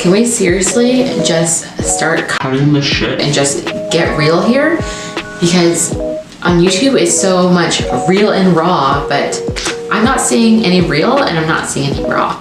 can we seriously just start cutting the shit and just get real here? Because on YouTube it's so much real and raw, but I'm not seeing any real and I'm not seeing any raw.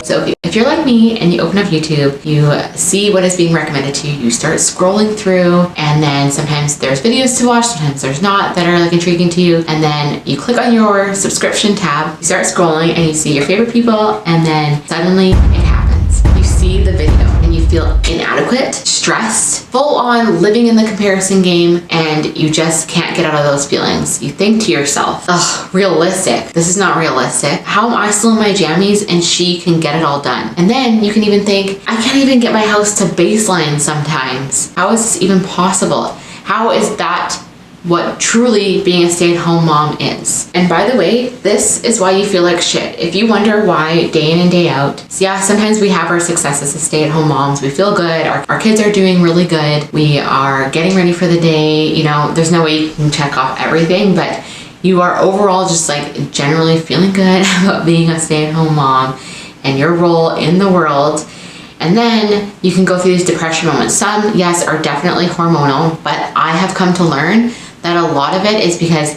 So if you're like me and you open up YouTube, you see what is being recommended to you, you start scrolling through, and then sometimes there's videos to watch, sometimes there's not, that are like intriguing to you, and then you click on your subscription tab, you start scrolling and you see your favorite people, and then suddenly it happens. You see the video and you feel inadequate, stressed, full on living in the comparison game, and you just can't get out of those feelings. You think to yourself, ugh, realistic. This is not realistic. How am I still in my jammies and she can get it all done? And then you can even think, I can't even get my house to baseline sometimes. How is this even possible? How is that what truly being a stay-at-home mom is? And by the way, this is why you feel like shit. If you wonder why day in and day out, so yeah, sometimes we have our successes as stay-at-home moms. We feel good. Our kids are doing really good. We are getting ready for the day. You know, there's no way you can check off everything, but you are overall just like generally feeling good about being a stay-at-home mom and your role in the world. And then you can go through these depression moments. Some, yes, are definitely hormonal, but I have come to learn that a lot of it is because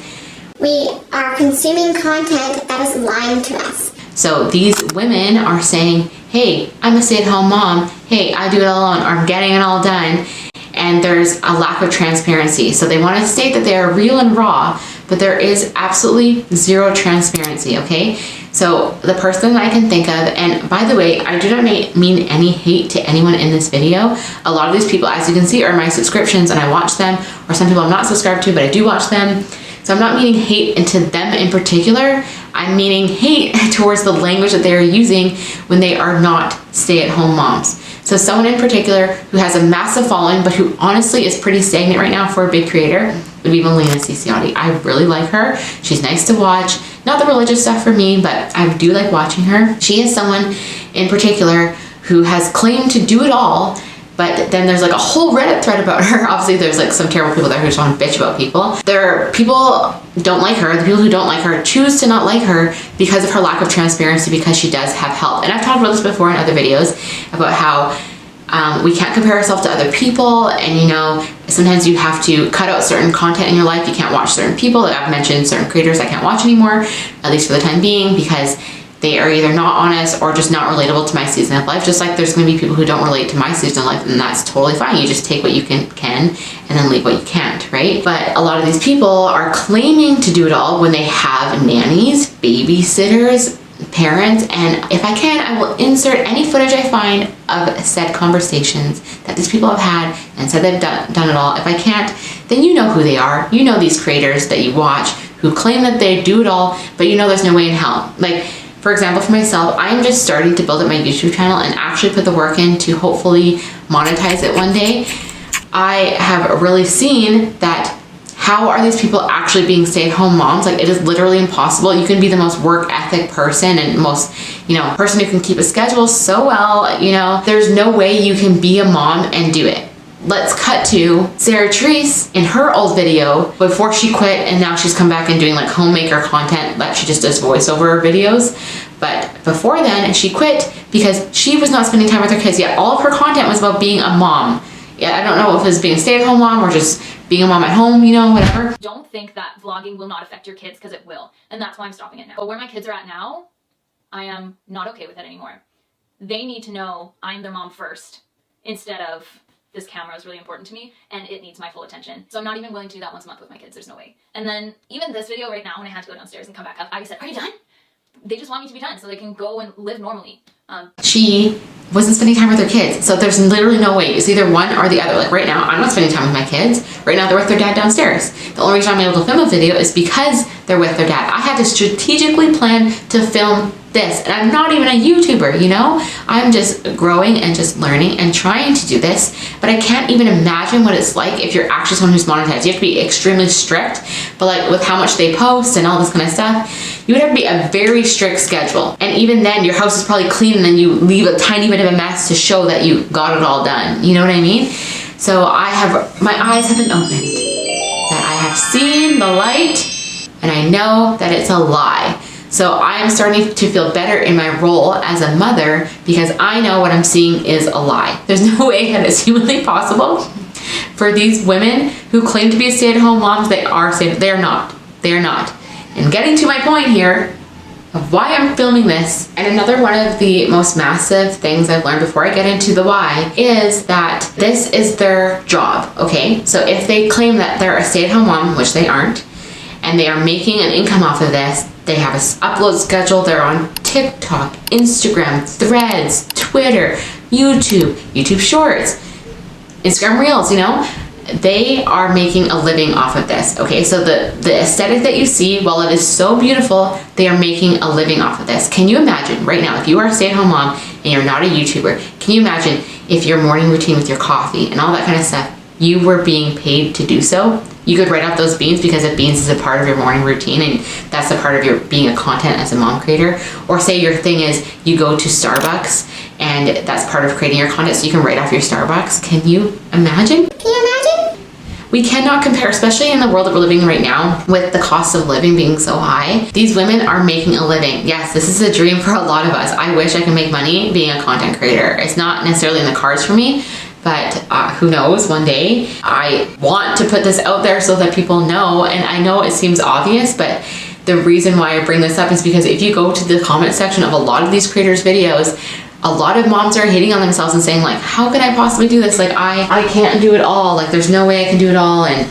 we are consuming content that is lying to us. So these women are saying, hey, I'm a stay-at-home mom. Hey, I do it all alone, or I'm getting it all done. And there's a lack of transparency. So they want to state that they are real and raw, but there is absolutely zero transparency, okay? So the person that I can think of, and by the way, I do not mean any hate to anyone in this video. A lot of these people, as you can see, are my subscriptions and I watch them, or some people I'm not subscribed to, but I do watch them. So I'm not meaning hate into them in particular. I'm meaning hate towards the language that they are using when they are not stay-at-home moms. So someone in particular who has a massive following, but who honestly is pretty stagnant right now for a big creator, would be Melina Ciciotti. I really like her. She's nice to watch. Not the religious stuff for me, but I do like watching her. She is someone in particular who has claimed to do it all, but then there's like a whole Reddit thread about her. Obviously there's like some terrible people there who just want to bitch about people. There are people don't like her. The people who don't like her choose to not like her because of her lack of transparency, because she does have help. And I've talked about this before in other videos about how we can't compare ourselves to other people, and you know, sometimes you have to cut out certain content in your life. You can't watch certain people. Like I've mentioned, certain creators I can't watch anymore, at least for the time being, because they are either not honest or just not relatable to my season of life. Just like there's going to be people who don't relate to my season of life, and that's totally fine. You just take what you can and then leave what you can't, right? But a lot of these people are claiming to do it all when they have nannies, babysitters, parents, and if I can, I will insert any footage I find of said conversations that these people have had and said they've done it all. If I can't, then you know who they are. You know these creators that you watch who claim that they do it all, but you know there's no way in hell. Like, for example, for myself, I'm just starting to build up my YouTube channel and actually put the work in to hopefully monetize it one day. I have really seen that how are these people actually being stay-at-home moms? Like, it is literally impossible. You can be the most work ethic person and most, you know, person who can keep a schedule so well, you know, there's no way you can be a mom and do it. Let's cut to Sarah Therese in her old video before she quit, and now she's come back and doing like homemaker content that she just does voiceover videos. But before then, she quit because she was not spending time with her kids, yet all of her content was about being a mom. Yeah, I don't know if it was being a stay-at-home mom or just being a mom at home, you know, whatever. Don't think that vlogging will not affect your kids, because it will. And that's why I'm stopping it now. But where my kids are at now, I am not okay with it anymore. They need to know I'm their mom first, instead of this camera is really important to me and it needs my full attention. So I'm not even willing to do that once a month with my kids. There's no way. And then even this video right now, when I had to go downstairs and come back up, I said, are you done? They just want me to be done so they can go and live normally. She wasn't spending time with her kids. So there's literally no way. It's either one or the other. Like right now, I'm not spending time with my kids. Right now, they're with their dad downstairs. The only reason I'm able to film a video is because they're with their dad. I had to strategically plan to film this, and I'm not even a YouTuber, you know? I'm just growing and just learning and trying to do this, but I can't even imagine what it's like if you're actually someone who's monetized. You have to be extremely strict, but like with how much they post and all this kind of stuff, you would have to be a very strict schedule. And even then, your house is probably clean and then you leave a tiny bit of a mess to show that you got it all done. You know what I mean? So my eyes have been opened, that I have seen the light, and I know that it's a lie. So I'm starting to feel better in my role as a mother because I know what I'm seeing is a lie. There's no way that it's humanly possible for these women who claim to be stay-at-home moms. They're not. And getting to my point here of why I'm filming this, and another one of the most massive things I've learned before I get into the why is that this is their job, okay? So if they claim that they're a stay-at-home mom, which they aren't, and they are making an income off of this, they have an upload schedule, they're on TikTok, Instagram, Threads, Twitter, YouTube Shorts, Instagram Reels, you know? They are making a living off of this, okay? So the aesthetic that you see, while it is so beautiful, they are making a living off of this. Can you imagine right now, if you are a stay-at-home mom and you're not a YouTuber, can you imagine if your morning routine with your coffee and all that kind of stuff, you were being paid to do so? You could write off those beans because the beans is a part of your morning routine and that's a part of your being a content as a mom creator. Or say your thing is you go to Starbucks and that's part of creating your content, so you can write off your Starbucks. Can you imagine? Can you imagine? We cannot compare, especially in the world that we're living right now with the cost of living being so high. These women are making a living. Yes, this is a dream for a lot of us. I wish I could make money being a content creator. It's not necessarily in the cards for me, but who knows, one day. I want to put this out there so that people know, and I know it seems obvious, but the reason why I bring this up is because if you go to the comment section of a lot of these creators' videos, a lot of moms are hating on themselves and saying like, how could I possibly do this? Like I can't do it all. Like there's no way I can do it all. And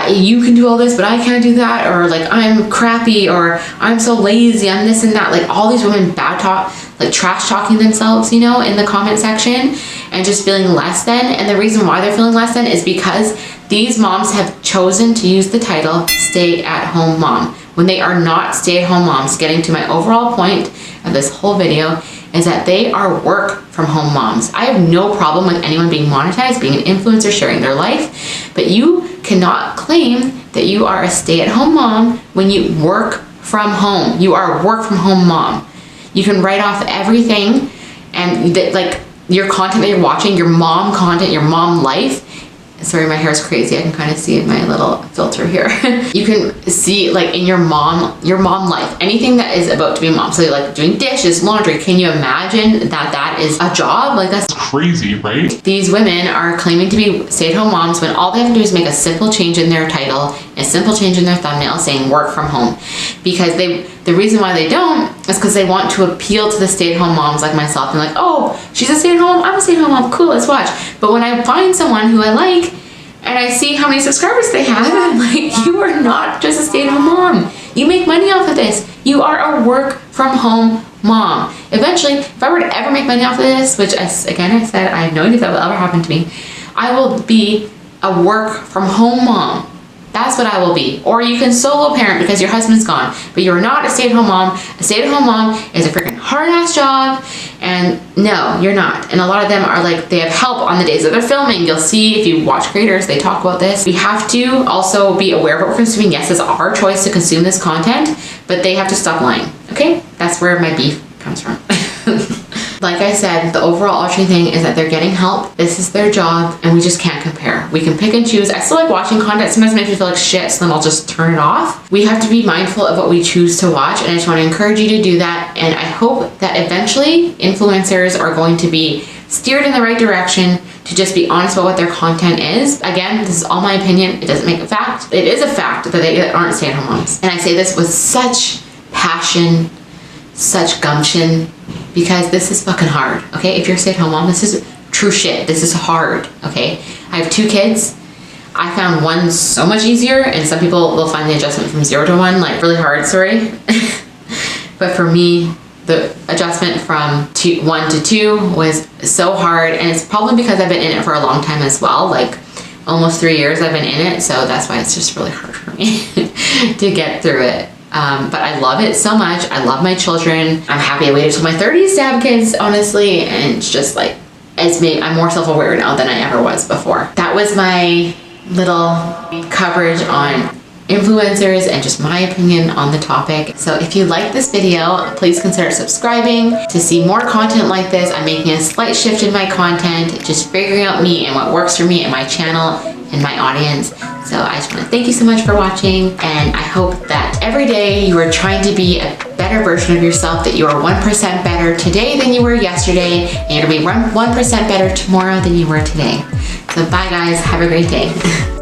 you can do all this, but I can't do that. Or like, I'm crappy, or I'm so lazy, I'm this and that. Like all these women like trash talking themselves, you know, in the comment section and just feeling less than. And the reason why they're feeling less than is because these moms have chosen to use the title stay-at-home mom when they are not stay-at-home moms. Getting to my overall point of this whole video is that they are work from home moms. I have no problem with anyone being monetized, being an influencer, sharing their life, but you cannot claim that you are a stay-at-home mom when you work from home. You are a work from home mom. You can write off everything and like your content that you're watching, your mom content, your mom life. Sorry, my hair is crazy. I can kind of see my little filter here. You can see like in your mom life, anything that is about to be a mom. So like doing dishes, laundry. Can you imagine that that is a job? Like that's crazy, right? These women are claiming to be stay-at-home moms when all they have to do is make a simple change in their title, a simple change in their thumbnail saying work from home. Because the reason why they don't is because they want to appeal to the stay-at-home moms like myself and like, oh, she's a stay-at-home, I'm a stay-at-home mom, cool, let's watch. But when I find someone who I like and I see how many subscribers they have, I'm like, you are not just a stay-at-home mom. You make money off of this. You are a work from home mom. Eventually, if I were to ever make money off of this, which I said I have no idea if that will ever happen to me, I will be a work from home mom. That's what I will be. Or you can solo parent because your husband's gone, but you're not a stay-at-home mom. A stay-at-home mom is a freaking hard-ass job, and no, you're not. And a lot of them are like, they have help on the days that they're filming. You'll see if you watch creators, they talk about this. We have to also be aware of what we're consuming. Yes, it's our choice to consume this content, but they have to stop lying, okay? That's where my beef comes from. Like I said, the overall arching thing is that they're getting help. This is their job, and we just can't compare. We can pick and choose. I still like watching content. Sometimes it makes me feel like shit, so then I'll just turn it off. We have to be mindful of what we choose to watch, and I just want to encourage you to do that. And I hope that eventually influencers are going to be steered in the right direction to just be honest about what their content is. Again, this is all my opinion. It doesn't make a fact. It is a fact that they aren't stay-at-home moms. And I say this with such passion, such gumption, because this is fucking hard, okay? If you're a stay-at-home mom, this is true shit. This is hard, okay? I have 2 kids. I found one so much easier, and some people will find the adjustment from 0 to 1 like really hard, sorry. But for me, the adjustment from 1 to 2 was so hard, and it's probably because I've been in it for a long time as well, like almost 3 years I've been in it, so that's why it's just really hard for me to get through it. But I love it so much. I love my children. I'm happy I waited till my 30s to have kids, honestly, and it's just like, I'm more self-aware now than I ever was before. That was my little coverage on influencers and just my opinion on the topic. So if you like this video, please consider subscribing to see more content like this. I'm making a slight shift in my content, just figuring out me and what works for me and my channel and my audience. So I just want to thank you so much for watching, and I hope that every day you are trying to be a better version of yourself, that you are 1% better today than you were yesterday, and you're gonna be 1% better tomorrow than you were today. So bye guys, have a great day.